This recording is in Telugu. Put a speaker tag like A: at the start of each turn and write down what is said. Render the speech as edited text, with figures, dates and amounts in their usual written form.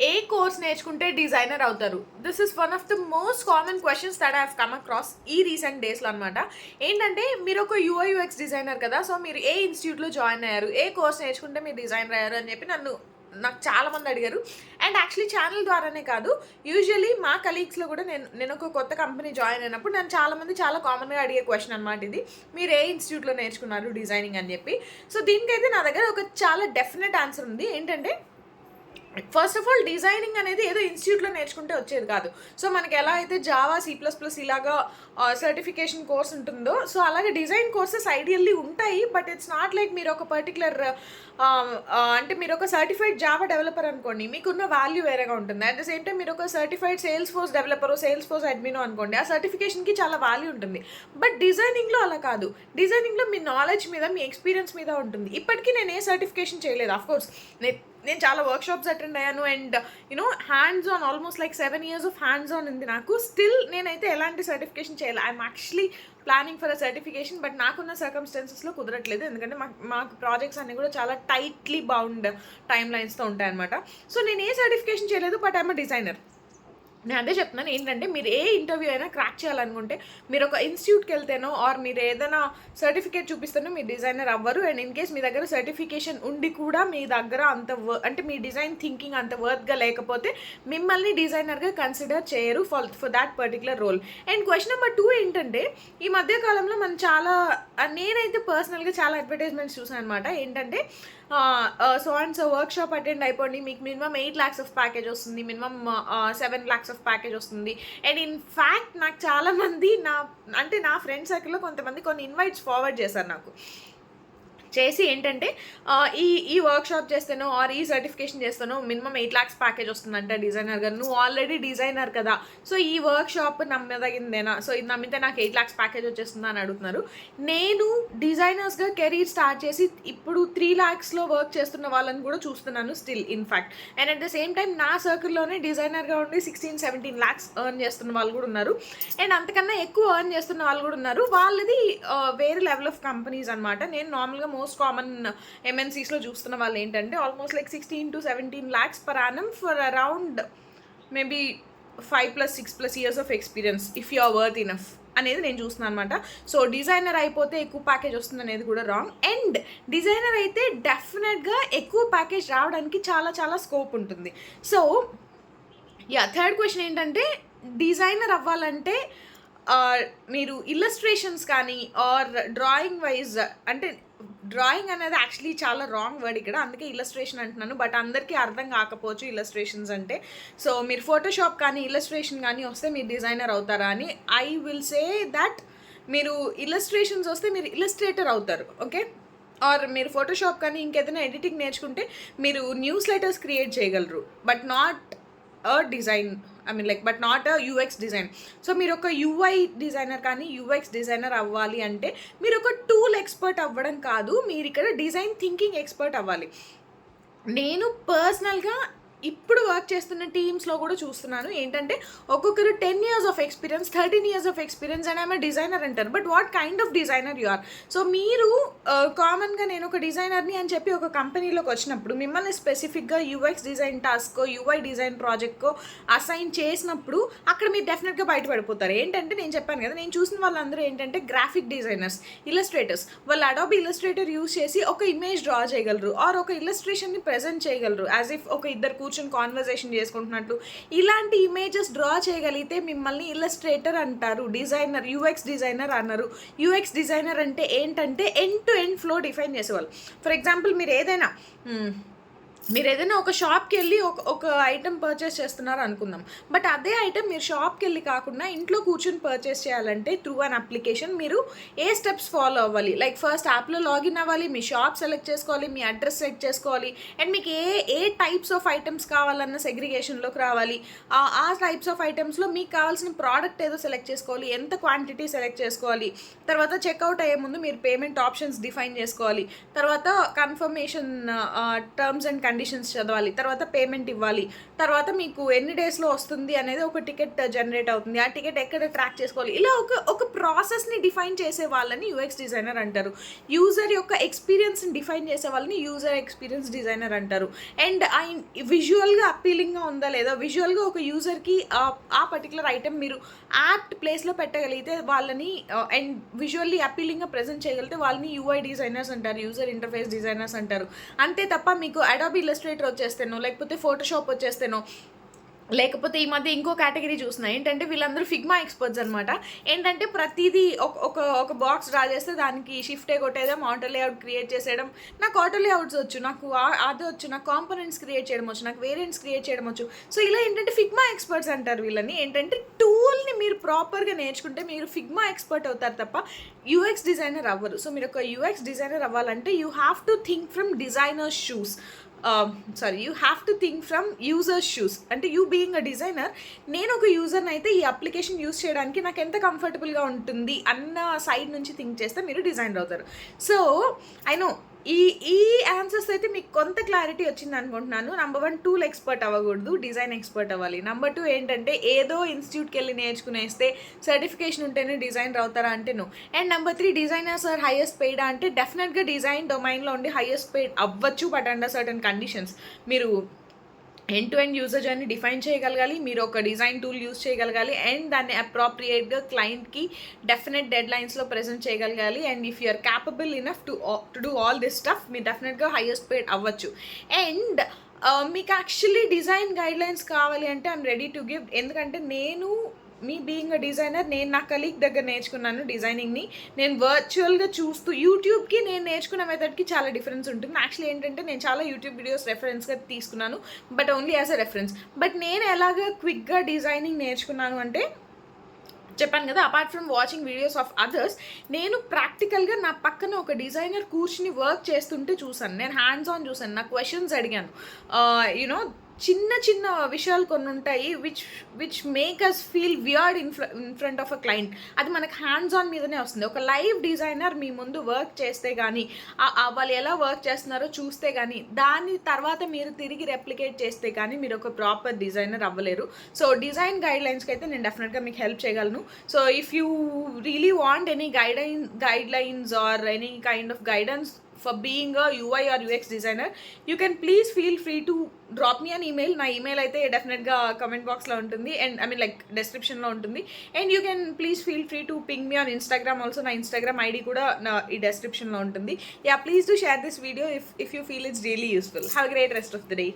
A: ఏ కోర్స్ నేర్చుకుంటే డిజైనర్ అవుతారు? This is one of the most common questions that I have come across ఈ రీసెంట్ డేస్లో అనమాట. ఏంటంటే మీరు ఒక యూఐ యూఎక్స్ డిజైనర్ కదా, సో మీరు ఏ ఇన్స్టిట్యూట్లో జాయిన్ అయ్యారు, ఏ కోర్స్ నేర్చుకుంటే మీరు డిజైనర్ అయ్యారు అని చెప్పి నాకు చాలామంది అడిగారు. అండ్ యాక్చువల్లీ ఛానల్ ద్వారానే కాదు, యూజువలీ మా కలీగ్స్లో కూడా నేను ఒక కొత్త కంపెనీ జాయిన్ అయినప్పుడు నన్ను చాలామంది చాలా కామన్గా అడిగే క్వశ్చన్ అనమాట ఇది. మీరు ఏ ఇన్స్టిట్యూట్లో నేర్చుకున్నారు డిజైనింగ్ అని చెప్పి. సో దీనికైతే నా దగ్గర ఒక చాలా డెఫినెట్ ఆన్సర్ ఉంది. ఏంటంటే, ఫస్ట్ ఆఫ్ ఆల్ డిజైనింగ్ అనేది ఏదో ఇన్స్టిట్యూట్లో నేర్చుకుంటే వచ్చేది కాదు. సో మనకి ఎలా అయితే జావా, C++ ఇలాగా సర్టిఫికేషన్ కోర్స్ ఉంటుందో, సో అలాగే డిజైన్ కోర్సెస్ ఐడియల్లీ ఉంటాయి. బట్ ఇట్స్ నాట్ లైక్ మీరు ఒక పర్టికులర్ అంటే మీరు ఒక సర్టిఫైడ్ జావా డెవలపర్ అనుకోండి, మీకున్న వాల్యూ వేరేగా ఉంటుంది. అట్ ద సేమ్ టైం మీరు ఒక certified Salesforce developer, Salesforce అడ్మినో అనుకోండి, ఆ సర్టిఫికేషన్కి చాలా వాల్యూ ఉంటుంది. బట్ డిజైనింగ్లో అలా కాదు. డిజైనింగ్లో మీ నాలెడ్జ్ మీద, మీ ఎక్స్పీరియన్స్ మీద ఉంటుంది. ఇప్పటికీ నేను ఏ సర్టిఫికేషన్ చేయలేదు. అఫ్కోర్స్ నేను చాలా వర్క్షాప్స్ అటెండ్ అయ్యాను. And hands on, almost like 7 years of hands on ఉంది నాకు. స్టిల్ నేనైతే ఎలాంటి సర్టిఫికేషన్ చేయాలి. I'm actually planning for a certification, but నాకున్న సర్కమ్స్టెన్సెస్లో కుదరట్లేదు. ఎందుకంటే మాకు ప్రాజెక్ట్స్ అన్నీ కూడా చాలా టైట్లీ బౌండ్ టైమ్ లైన్స్తో ఉంటాయన్నమాట. సో నేను ఏ సర్టిఫికేషన్ చేయలేదు, బట్ ఐఎమ్ అ డిజైనర్. నేను అదే చెప్తున్నాను. ఏంటంటే, మీరు ఏ ఇంటర్వ్యూ అయినా క్రాక్ చేయాలనుకుంటే మీరు ఒక ఇన్స్టిట్యూట్కి వెళ్తేనో ఆర్ మీరు ఏదైనా సర్టిఫికేట్ చూపిస్తేనో మీరు డిజైనర్ అవ్వరు. అండ్ ఇన్ కేస్ మీ దగ్గర సర్టిఫికేషన్ ఉండి కూడా మీ దగ్గర అంత అంటే మీ డిజైన్ థింకింగ్ అంత వర్త్గా లేకపోతే మిమ్మల్ని డిజైనర్గా కన్సిడర్ చేయరు for that particular role. And question number 2 ఏంటంటే, ఈ మధ్యకాలంలో మనం నేనైతే పర్సనల్గా చాలా అడ్వర్టైజ్మెంట్స్ చూసాను అనమాట. ఏంటంటే, so and so workshop attend అయిపోండి, మీకు మినిమం 8 lakhs ఆఫ్ ప్యాకేజ్ వస్తుంది, మినిమం 7 lakhs ఆఫ్ ప్యాకేజ్ వస్తుంది. అండ్ ఇన్ ఫ్యాక్ట్ నాకు చాలామంది నా ఫ్రెండ్ సర్కిల్లో కొంతమంది కొన్ని ఇన్వైట్స్ ఫార్వర్డ్ చేశారు నాకు. చేసి ఏంటంటే, ఈ వర్క్షాప్ చేస్తానో ఆర్ ఈ సర్టిఫికేషన్ చేస్తానో మినిమం 8 lakhs ప్యాకేజ్ వస్తుందంట డిజైనర్గా. నువ్వు ఆల్రెడీ డిజైనర్ కదా, సో ఈ వర్క్షాప్ నమ్మదగిందేనా, సో ఇది నమ్మితే నాకు 8 lakhs ప్యాకేజ్ వచ్చేస్తుందా అని అడుగుతున్నారు. నేను డిజైనర్స్గా కెరీర్ స్టార్ట్ చేసి ఇప్పుడు 3 lakhsలో వర్క్ చేస్తున్న వాళ్ళని కూడా చూస్తున్నాను still in fact. And at the same time నా సర్కిల్లోనే డిజైనర్గా ఉండి 16-17 lakhs ఎర్న్ చేస్తున్న వాళ్ళు కూడా ఉన్నారు. అండ్ అంతకన్నా ఎక్కువ ఎర్న్ చేస్తున్న వాళ్ళు కూడా ఉన్నారు. వాళ్ళది వేరే లెవెల్ ఆఫ్ కంపెనీస్ అనమాట. నేను నార్మల్గా మోస్ట్ కామన్ MNCస్లో చూస్తున్న వాళ్ళు ఏంటంటే almost like 16-17 lakhs per annum for around maybe 5+6+ years of experience if you are worth enough అనేది నేను చూస్తున్నాను అనమాట. సో డిజైనర్ అయిపోతే ఎక్కువ ప్యాకేజ్ వస్తుంది అనేది కూడా రాంగ్. అండ్ డిజైనర్ అయితే డెఫినెట్గా ఎక్కువ ప్యాకేజ్ రావడానికి చాలా చాలా స్కోప్ ఉంటుంది. సో థర్డ్ క్వశ్చన్ ఏంటంటే, డిజైనర్ అవ్వాలంటే మీరు ఇల్లస్ట్రేషన్స్ కానీ ఆర్ డ్రాయింగ్ వైజ్, అంటే డ్రాయింగ్ అనేది యాక్చువల్లీ చాలా రాంగ్ వర్డ్ ఇక్కడ, అందుకే ఇల్లస్ట్రేషన్ అంటున్నాను. బట్ అందరికీ అర్థం కాకపోవచ్చు ఇల్లస్ట్రేషన్స్ అంటే. సో మీరు ఫోటోషాప్ కానీ ఇల్లస్ట్రేషన్ కానీ వస్తే మీరు డిజైనర్ అవుతారా అని, ఐ విల్ సే దట్ మీరు ఇల్లస్ట్రేషన్స్ వస్తే మీరు ఇల్లస్ట్రేటర్ అవుతారు. ఓకే, ఆర్ మీరు ఫోటోషాప్ కానీ ఇంకేదైనా ఎడిటింగ్ నేర్చుకుంటే మీరు న్యూస్ లెటర్స్ క్రియేట్ చేయగలరు, but not design, but not UX design. So మీరు ఒక యూఐ డిజైనర్ కానీ యూఎక్స్ డిజైనర్ అవ్వాలి అంటే మీరు ఒక టూల్ ఎక్స్పర్ట్ అవ్వడం కాదు, మీరు ఇక్కడ డిజైన్ థింకింగ్ ఎక్స్పర్ట్ అవ్వాలి. నేను పర్సనల్గా ఇప్పుడు వర్క్ చేస్తున్న టీమ్స్లో కూడా చూస్తున్నాను. ఏంటంటే ఒక్కొక్కరు 10 years of experience, 13 years of experience and I'm designer అంటారు. But what kind of designer you are? So మీరు కామన్గా నేను ఒక డిజైనర్ని అని చెప్పి ఒక కంపెనీలోకి వచ్చినప్పుడు మిమ్మల్ని స్పెసిఫిక్గా యూఎక్స్ డిజైన్ టాస్కో యూఐ డిజైన్ ప్రాజెక్ట్కో అసైన్ చేసినప్పుడు అక్కడ మీరు డెఫినెట్గా బయటపడిపోతారు. ఏంటంటే నేను చెప్పాను కదా, నేను చూసిన వాళ్ళందరూ ఏంటంటే గ్రాఫిక్ డిజైనర్స్, ఇల్లస్ట్రేటర్స్. వాళ్ళు అడోబ్ ఇల్లస్ట్రేటర్ యూజ్ చేసి ఒక ఇమేజ్ డ్రా చేయగలరు ఆర్ ఒక ఇల్లస్ట్రేషన్ని ప్రజెంట్ చేయగలరు యాజ్ ఇఫ్ ఒక ఇద్దరు కూర్చొని కాన్వర్జేషన్ చేసుకుంటున్నట్లు. ఇలాంటి ఇమేజెస్ డ్రా చేయగలిగితే మిమ్మల్ని ఇల్లస్ట్రేటర్ అంటారు, డిజైనర్, యూఎక్స్ డిజైనర్ అన్నారు. యూఎక్స్ డిజైనర్ అంటే ఏంటంటే end to end flow define చేసేవాళ్ళు. ఫర్ ఎగ్జాంపుల్ మీరు ఏదైనా ఒక షాప్కి వెళ్ళి ఒక ఐటెం పర్చేస్ చేస్తున్నారు అనుకుందాం. బట్ అదే ఐటెం మీరు షాప్కి వెళ్ళి కాకుండా ఇంట్లో కూర్చొని పర్చేస్ చేయాలంటే త్రూ అన్ అప్లికేషన్ మీరు ఏ స్టెప్స్ ఫాలో అవ్వాలి? లైక్ ఫస్ట్ యాప్లో లాగిన్ అవ్వాలి, మీ షాప్ సెలెక్ట్ చేసుకోవాలి, మీ అడ్రస్ సెట్ చేసుకోవాలి, అండ్ మీకు ఏ టైప్స్ ఆఫ్ ఐటమ్స్ కావాలన్న సెగ్రిగేషన్లోకి రావాలి. ఆ టైప్స్ ఆఫ్ ఐటమ్స్లో మీకు కావాల్సిన ప్రోడక్ట్ ఏదో సెలెక్ట్ చేసుకోవాలి, ఎంత క్వాంటిటీ సెలెక్ట్ చేసుకోవాలి. తర్వాత చెక్అవుట్ అయ్యే ముందు మీరు పేమెంట్ ఆప్షన్స్ డిఫైన్ చేసుకోవాలి. తర్వాత కన్ఫర్మేషన్ టర్మ్స్ అండ్ కండిషన్స్ చదవాలి, తర్వాత పేమెంట్ ఇవ్వాలి, తర్వాత మీకు ఎన్ని డేస్లో వస్తుంది అనేది ఒక టికెట్ జనరేట్ అవుతుంది, ఆ టికెట్ ఎక్కడ ట్రాక్ చేసుకోవాలి, ఇలా ఒక ప్రాసెస్ని డిఫైన్ చేసే వాళ్ళని యూఎక్స్ డిజైనర్ అంటారు. యూజర్ యొక్క ఎక్స్పీరియన్స్ని డిఫైన్ చేసే వాళ్ళని యూజర్ ఎక్స్పీరియన్స్ డిజైనర్ అంటారు. అండ్ విజువల్గా అప్పీలింగ్గా ఉందా లేదా, విజువల్గా ఒక యూజర్కి ఆ పర్టికులర్ ఐటెం మీరు యాప్ట్ ప్లేస్లో పెట్టగలిగితే వాళ్ళని అండ్ విజువల్లీ అప్పీలింగ్గా ప్రజెంట్ చేయగలిగితే వాళ్ళని యూఐ డిజైనర్స్ అంటారు, యూజర్ ఇంటర్ఫేస్ డిజైనర్స్ అంటారు. అంతే తప్ప మీకు అడాబ్ ఇల్లస్ట్రేటర్ వచ్చేస్తేనో లేకపోతే ఫోటోషాప్ వచ్చేస్తేనో, లేకపోతే ఈ మధ్య ఇంకో కేటగిరీ చూస్తున్నా ఏంటంటే వీళ్ళందరూ ఫిగ్మా ఎక్స్పర్ట్స్ అనమాట. ఏంటంటే ప్రతిదీ ఒక బాక్స్ డ్రా చేస్తే దానికి షిఫ్టే కొట్టేయడం, ఆటో లేఅవుట్ క్రియేట్ చేసేయడం. నాకు ఆటో లేఅవుట్స్ వచ్చు, నాకు అది వచ్చు, నాకు కాంపోనెంట్స్ క్రియేట్ చేయడం వచ్చు, నాకు వేరియంట్స్ క్రియేట్ చేయడం వచ్చు. సో ఇలా ఏంటంటే ఫిగ్మా ఎక్స్పర్ట్స్ అంటారు వీళ్ళని. ఏంటంటే టూల్ని మీరు ప్రాపర్గా నేర్చుకుంటే మీరు ఫిగ్మా ఎక్స్పర్ట్ అవుతారు తప్ప యూఎక్స్ డిజైనర్ అవ్వరు. సో మీరు ఒక యూఎక్స్ డిజైనర్ అవ్వాలంటే you have to think from designers shoes. You have to think from users shoes. అంటే యూ బీయింగ్ అ డిజైనర్, నేను ఒక యూజర్ని అయితే ఈ అప్లికేషన్ యూజ్ చేయడానికి నాకు ఎంత కంఫర్టబుల్గా ఉంటుంది అన్న సైడ్ నుంచి థింక్ చేస్తే మీరు డిజైనర్ అవుతారు. సో ఐ నో ఈ ఆన్సర్స్ అయితే మీకు కొంత క్లారిటీ వచ్చింది అనుకుంటున్నాను. నెంబర్ 1, టూల్ ఎక్స్పర్ట్ అవ్వకూడదు, డిజైన్ ఎక్స్పర్ట్ అవ్వాలి. నెంబర్ 2 ఏంటంటే ఏదో ఇన్స్టిట్యూట్కి వెళ్ళి నేర్చుకునేస్తే సర్టిఫికేషన్ ఉంటేనే డిజైనర్ అవుతారా అంటే no. And number 3, designers are highest paid అంటే డెఫినెట్గా డిజైన్ డొమైన్లో ఉండి హైయెస్ట్ పెయిడ్ అవ్వచ్చు, బట్ అండర్ సర్టన్ కండిషన్స్. మీరు end to end user journey define చేయగలగాలి, మీరు ఒక డిజైన్ టూల్ యూజ్ చేయగలగాలి, అండ్ దాన్ని అప్రాప్రియేట్గా క్లయింట్కి డెఫినెట్ డెడ్ లైన్స్లో ప్రజెంట్ చేయగలగాలి. And if you are capable enough to do all this stuff, మీరు డెఫినెట్గా హైయెస్ట్ పెయిడ్ అవ్వచ్చు. అండ్ మీకు యాక్చువల్లీ డిజైన్ గైడ్లైన్స్ కావాలి అంటే ఐఎమ్ రెడీ టు గివ్. ఎందుకంటే నేను మీ బీయింగ్ అ డిజైనర్, నేను నా కలీగ్ దగ్గర నేర్చుకున్నాను డిజైనింగ్ని. నేను వర్చువల్గా చూస్తూ యూట్యూబ్కి నేను నేర్చుకున్న మెథడ్కి చాలా డిఫరెన్స్ ఉంటుంది. యాక్చువల్లీ ఏంటంటే నేను చాలా యూట్యూబ్ వీడియోస్ రెఫరెన్స్గా తీసుకున్నాను, but only as a reference. But నేను ఎలాగ క్విక్గా డిజైనింగ్ నేర్చుకున్నాను అంటే చెప్పాను కదా, apart from watching videos of others, నేను ప్రాక్టికల్గా నా పక్కన ఒక డిజైనర్ కూర్చుని వర్క్ చేస్తుంటే చూసాను, నేను హ్యాండ్స్ ఆన్ చూసాను, నా క్వశ్చన్స్ అడిగాను. యూనో చిన్న చిన్న విషయాలు కొన్ని ఉంటాయి which make us feel weird in front of a client. అది మనకు హ్యాండ్స్ ఆన్ మీదనే వస్తుంది. ఒక లైవ్ డిజైనర్ మీ ముందు వర్క్ చేస్తే కానీ, వాళ్ళు ఎలా వర్క్ చేస్తున్నారో చూస్తే కానీ, దాని తర్వాత మీరు తిరిగి రెప్లికేట్ చేస్తే కానీ మీరు ఒక ప్రాపర్ డిజైనర్ అవ్వలేరు. సో డిజైన్ గైడ్లైన్స్కి అయితే నేను డెఫినెట్గా మీకు హెల్ప్ చేయగలను. So if you really want any guidelines or any kind of guidance for being a UI or UX designer, you can please feel free to drop me an email. నా ఈమెయిల్ అయితే డెఫినెట్గా కమెంట్ బాక్స్లో ఉంటుంది, అండ్ ఐ మీన్ లైక్ డెస్క్రిప్షన్లో ఉంటుంది. And you can please feel free to ping me on Instagram also. నా ఇన్స్టాగ్రామ్ ఐడి కూడా నా ఈ డెస్క్రిప్షన్లో ఉంటుంది. Yeah, please do share this video if you feel it's really useful. Have a great rest of the day.